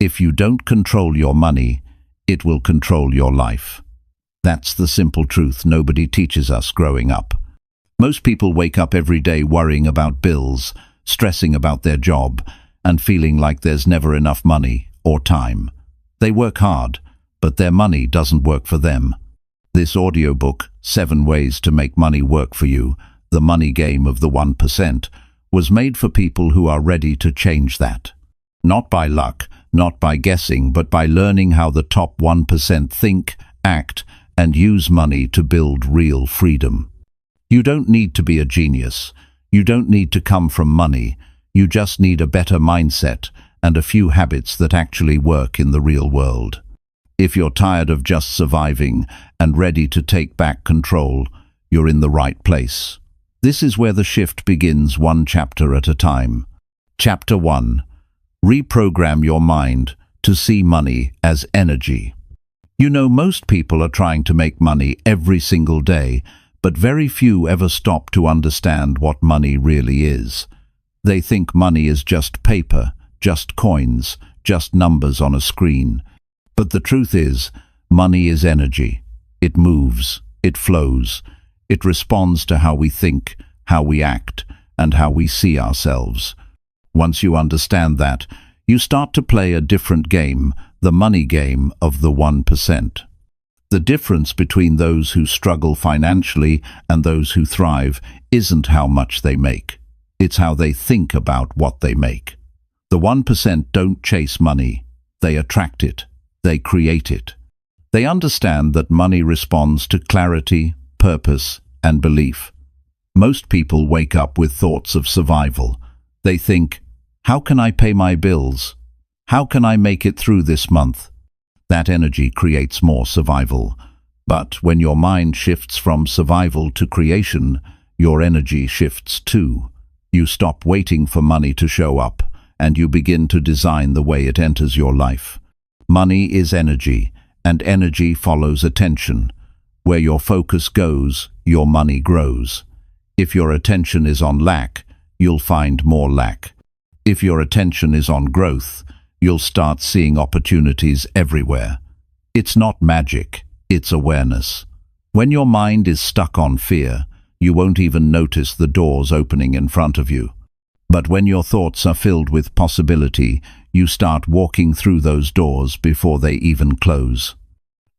If you don't control your money, it will control your life. That's the simple truth nobody teaches us growing up. Most people wake up every day worrying about bills, stressing about their job, and feeling like there's never enough money or time. They work hard, but their money doesn't work for them. This audiobook, 7 Ways to Make Money Work for You, The Money Game of the 1%, was made for people who are ready to change that. Not by luck, not by guessing, but by learning how the top 1% think, act, and use money to build real freedom. You don't need to be a genius. You don't need to come from money. You just need a better mindset and a few habits that actually work in the real world. If you're tired of just surviving and ready to take back control, you're in the right place. This is where the shift begins, one chapter at a time. Chapter 1. Reprogram your mind to see money as energy. You know, most people are trying to make money every single day, but very few ever stop to understand what money really is. They think money is just paper, just coins, just numbers on a screen. But the truth is, money is energy. It moves, it flows, it responds to how we think, how we act, and how we see ourselves. Once you understand that, you start to play a different game, the money game of the 1%. The difference between those who struggle financially and those who thrive isn't how much they make. It's how they think about what they make. The 1% don't chase money. They attract it. They create it. They understand that money responds to clarity, purpose, and belief. Most people wake up with thoughts of survival. They think, how can I pay my bills? How can I make it through this month? That energy creates more survival. But when your mind shifts from survival to creation, your energy shifts too. You stop waiting for money to show up, and you begin to design the way it enters your life. Money is energy, and energy follows attention. Where your focus goes, your money grows. If your attention is on lack, you'll find more lack. If your attention is on growth, you'll start seeing opportunities everywhere. It's not magic, it's awareness. When your mind is stuck on fear, you won't even notice the doors opening in front of you. But when your thoughts are filled with possibility, you start walking through those doors before they even close.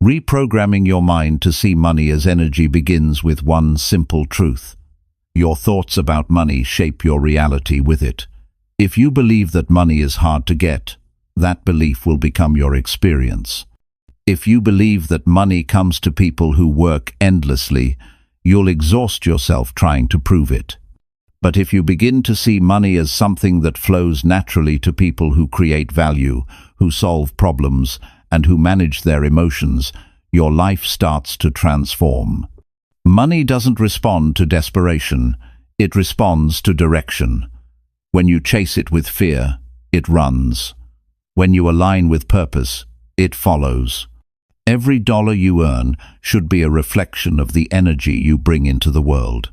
Reprogramming your mind to see money as energy begins with one simple truth. Your thoughts about money shape your reality with it. If you believe that money is hard to get, that belief will become your experience. If you believe that money comes to people who work endlessly, you'll exhaust yourself trying to prove it. But if you begin to see money as something that flows naturally to people who create value, who solve problems, and who manage their emotions, your life starts to transform. Money doesn't respond to desperation, it responds to direction. When you chase it with fear, it runs. When you align with purpose, it follows. Every dollar you earn should be a reflection of the energy you bring into the world.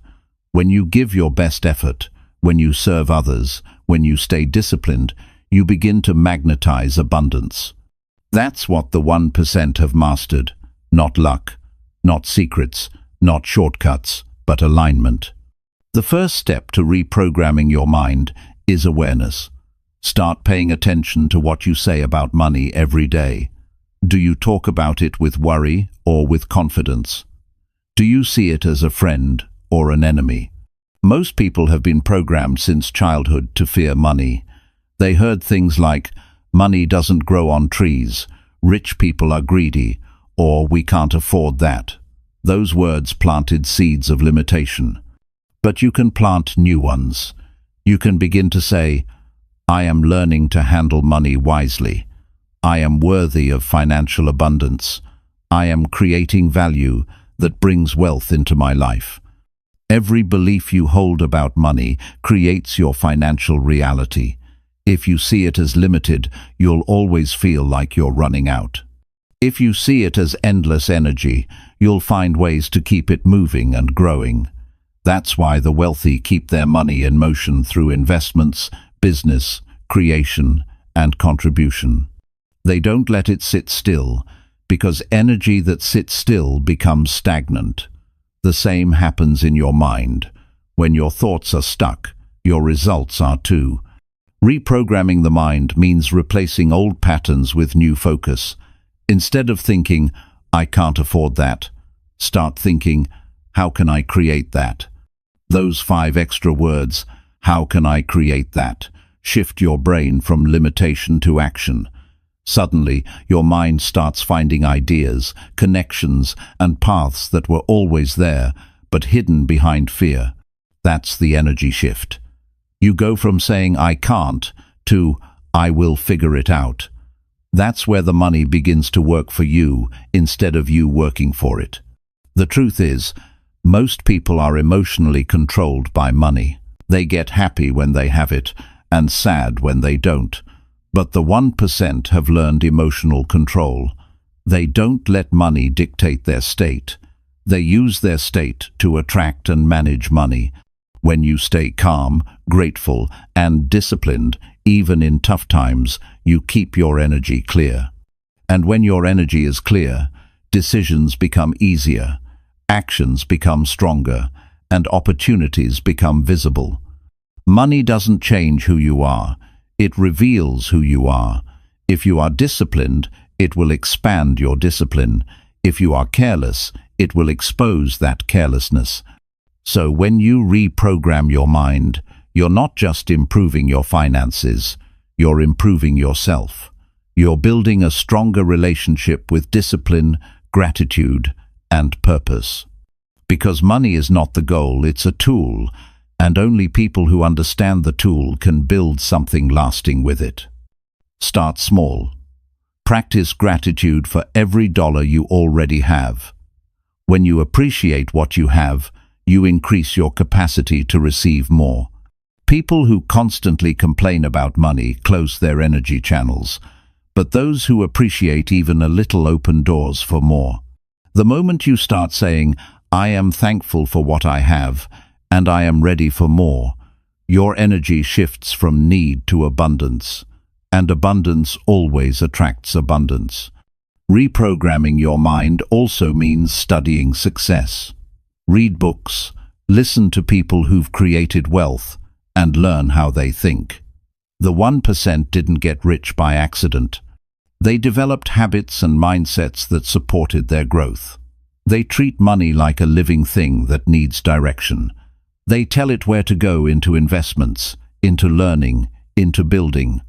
When you give your best effort, when you serve others, when you stay disciplined, you begin to magnetize abundance. That's what the 1% have mastered. Not luck, not secrets, not shortcuts, but alignment. The first step to reprogramming your mind is awareness. Start paying attention to what you say about money every day. Do you talk about it with worry or with confidence? Do you see it as a friend or an enemy? Most people have been programmed since childhood to fear money. They heard things like, money doesn't grow on trees, rich people are greedy, or we can't afford that. Those words planted seeds of limitation. But you can plant new ones. You can begin to say, I am learning to handle money wisely. I am worthy of financial abundance. I am creating value that brings wealth into my life. Every belief you hold about money creates your financial reality. If you see it as limited, you'll always feel like you're running out. If you see it as endless energy, you'll find ways to keep it moving and growing. That's why the wealthy keep their money in motion through investments, business, creation, and contribution. They don't let it sit still, because energy that sits still becomes stagnant. The same happens in your mind. When your thoughts are stuck, your results are too. Reprogramming the mind means replacing old patterns with new focus. Instead of thinking, "I can't afford that," start thinking, "How can I create that?" Those 5 extra words, "How can I create that?" shift your brain from limitation to action. Suddenly, your mind starts finding ideas, connections, and paths that were always there, but hidden behind fear. That's the energy shift. You go from saying, "I can't," to, "I will figure it out." That's where the money begins to work for you instead of you working for it. The truth is, most people are emotionally controlled by money. They get happy when they have it and sad when they don't. But the 1% have learned emotional control. They don't let money dictate their state. They use their state to attract and manage money. When you stay calm, grateful, and disciplined, even in tough times, you keep your energy clear. And when your energy is clear, decisions become easier, actions become stronger, and opportunities become visible. Money doesn't change who you are. It reveals who you are. If you are disciplined, it will expand your discipline. If you are careless, it will expose that carelessness. So when you reprogram your mind, you're not just improving your finances, you're improving yourself. You're building a stronger relationship with discipline, gratitude, and purpose. Because money is not the goal, it's a tool, and only people who understand the tool can build something lasting with it. Start small. Practice gratitude for every dollar you already have. When you appreciate what you have, you increase your capacity to receive more. People who constantly complain about money close their energy channels, but those who appreciate even a little open doors for more. The moment you start saying, "I am thankful for what I have, and I am ready for more," your energy shifts from need to abundance, and abundance always attracts abundance. Reprogramming your mind also means studying success. Read books, listen to people who've created wealth, and learn how they think. The 1% didn't get rich by accident. They developed habits and mindsets that supported their growth. They treat money like a living thing that needs direction. They tell it where to go into investments, into learning, into building.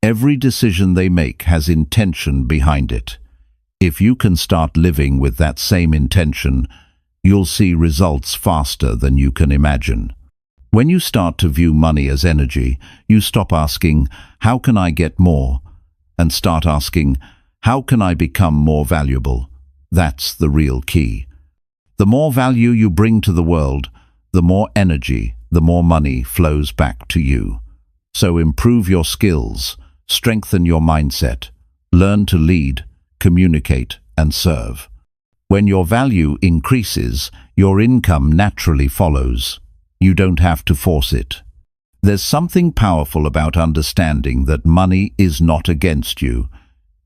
Every decision they make has intention behind it. If you can start living with that same intention, you'll see results faster than you can imagine. When you start to view money as energy, you stop asking, "How can I get more?" and start asking, "How can I become more valuable?" That's the real key. The more value you bring to the world, the more energy, the more money flows back to you. So improve your skills, strengthen your mindset, learn to lead, communicate, and serve. When your value increases, your income naturally follows. You don't have to force it. There's something powerful about understanding that money is not against you.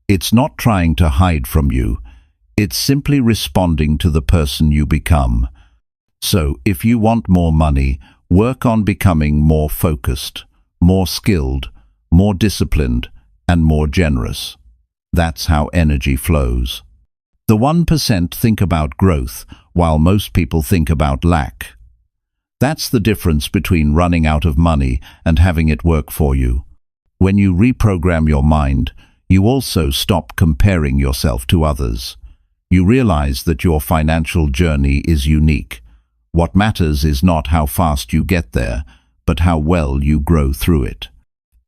It's not trying to hide from you. It's simply responding to the person you become. So, if you want more money, work on becoming more focused, more skilled, more disciplined, and more generous. That's how energy flows. The 1% think about growth, while most people think about lack. That's the difference between running out of money and having it work for you. When you reprogram your mind, you also stop comparing yourself to others. You realize that your financial journey is unique. What matters is not how fast you get there, but how well you grow through it.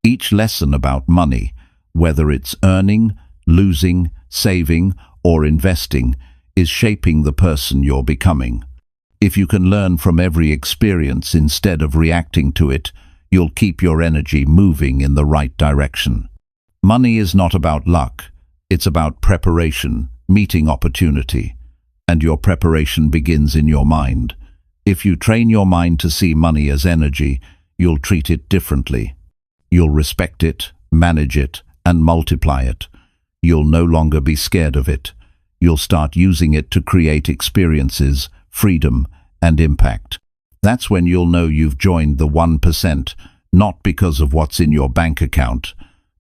Each lesson about money, whether it's earning, losing, saving, or investing, is shaping the person you're becoming. If you can learn from every experience instead of reacting to it, you'll keep your energy moving in the right direction. Money is not about luck. It's about preparation, meeting opportunity. And your preparation begins in your mind. If you train your mind to see money as energy, you'll treat it differently. You'll respect it, manage it, and multiply it. you'll no longer be scared of it. You'll start using it to create experiences, freedom, and impact. That's when you'll know you've joined the 1%, not because of what's in your bank account,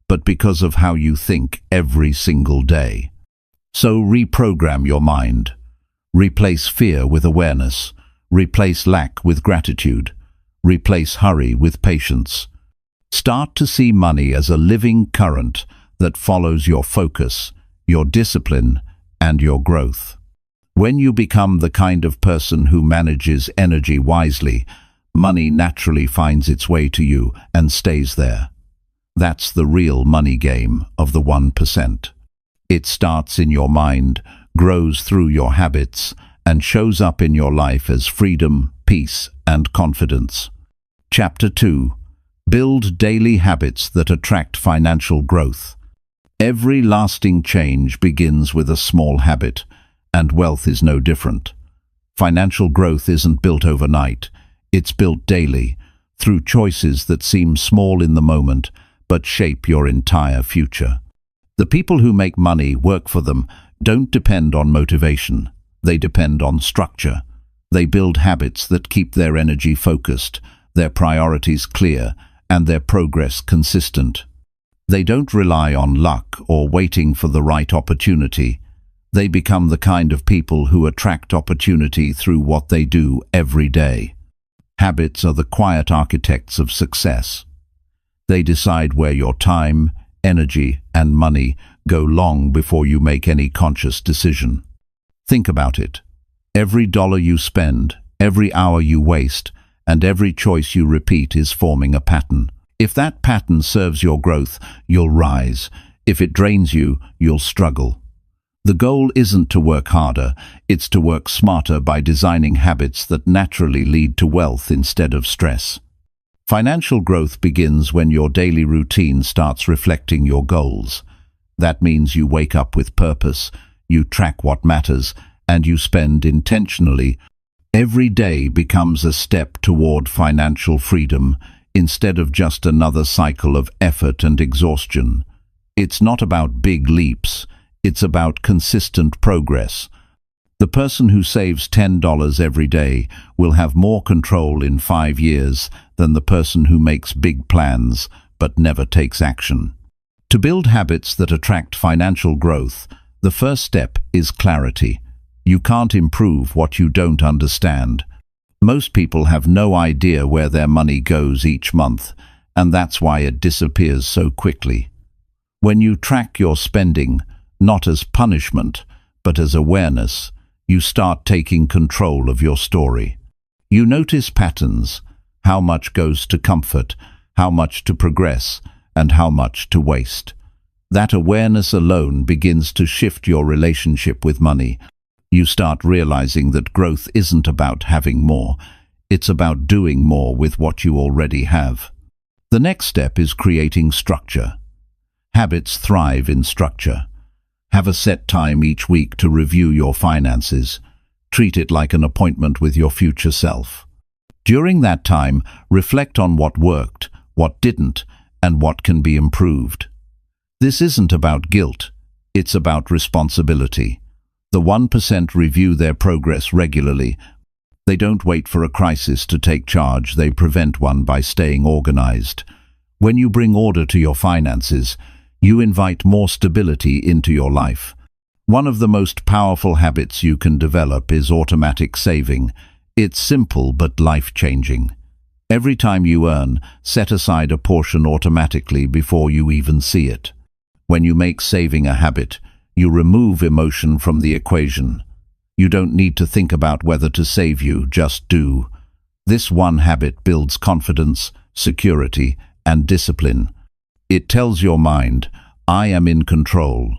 but because of how you think every single day. So reprogram your mind. Replace fear with awareness. Replace lack with gratitude. Replace hurry with patience. Start to see money as a living current that follows your focus, your discipline, and your growth. When you become the kind of person who manages energy wisely, money naturally finds its way to you and stays there. That's the real money game of the 1%. It starts in your mind, grows through your habits, and shows up in your life as freedom, peace, and confidence. Chapter 2. Build daily habits that attract financial growth. Every lasting change begins with a small habit, and wealth is no different. Financial growth isn't built overnight. It's built daily, through choices that seem small in the moment, but shape your entire future. The people who make money work for them don't depend on motivation. They depend on structure. They build habits that keep their energy focused, their priorities clear, and their progress consistent. They don't rely on luck or waiting for the right opportunity. They become the kind of people who attract opportunity through what they do every day. Habits are the quiet architects of success. They decide where your time, energy, and money go long before you make any conscious decision. Think about it. Every dollar you spend, every hour you waste, and every choice you repeat is forming a pattern. If that pattern serves your growth, you'll rise. If it drains you, you'll struggle. The goal isn't to work harder, it's to work smarter by designing habits that naturally lead to wealth instead of stress. Financial growth begins when your daily routine starts reflecting your goals. That means you wake up with purpose, you track what matters, and you spend intentionally. Every day becomes a step toward financial freedom, instead of just another cycle of effort and exhaustion. It's not about big leaps, it's about consistent progress. The person who saves $10 every day will have more control in 5 years than the person who makes big plans but never takes action. To build habits that attract financial growth, the first step is clarity. You can't improve what you don't understand. Most people have no idea where their money goes each month, and that's why it disappears so quickly. When you track your spending, not as punishment, but as awareness, you start taking control of your story. You notice patterns, how much goes to comfort, how much to progress, and how much to waste. That awareness alone begins to shift your relationship with money. You start realizing that growth isn't about having more, it's about doing more with what you already have. The next step is creating structure. Habits thrive in structure. Have a set time each week to review your finances. Treat it like an appointment with your future self. During that time, reflect on what worked, what didn't, and what can be improved. This isn't about guilt, it's about responsibility. The 1% review their progress regularly. They don't wait for a crisis to take charge, they prevent one by staying organized. When you bring order to your finances, you invite more stability into your life. One of the most powerful habits you can develop is automatic saving. It's simple but life-changing. Every time you earn, set aside a portion automatically before you even see it. When you make saving a habit, you remove emotion from the equation. You don't need to think about whether to save, you just do. This one habit builds confidence, security, and discipline. It tells your mind, I am in control.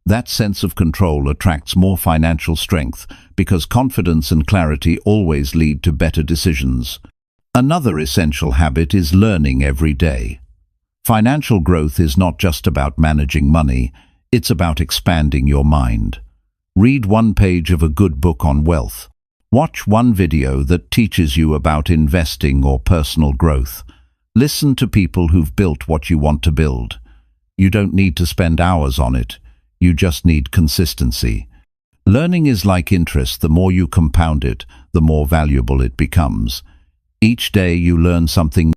That sense of control attracts more financial strength because confidence and clarity always lead to better decisions. Another essential habit is learning every day. Financial growth is not just about managing money, it's about expanding your mind. Read one page of a good book on wealth. Watch one video that teaches you about investing or personal growth. Listen to people who've built what you want to build. You don't need to spend hours on it. You just need consistency. Learning is like interest. The more you compound it, the more valuable it becomes. Each day you learn something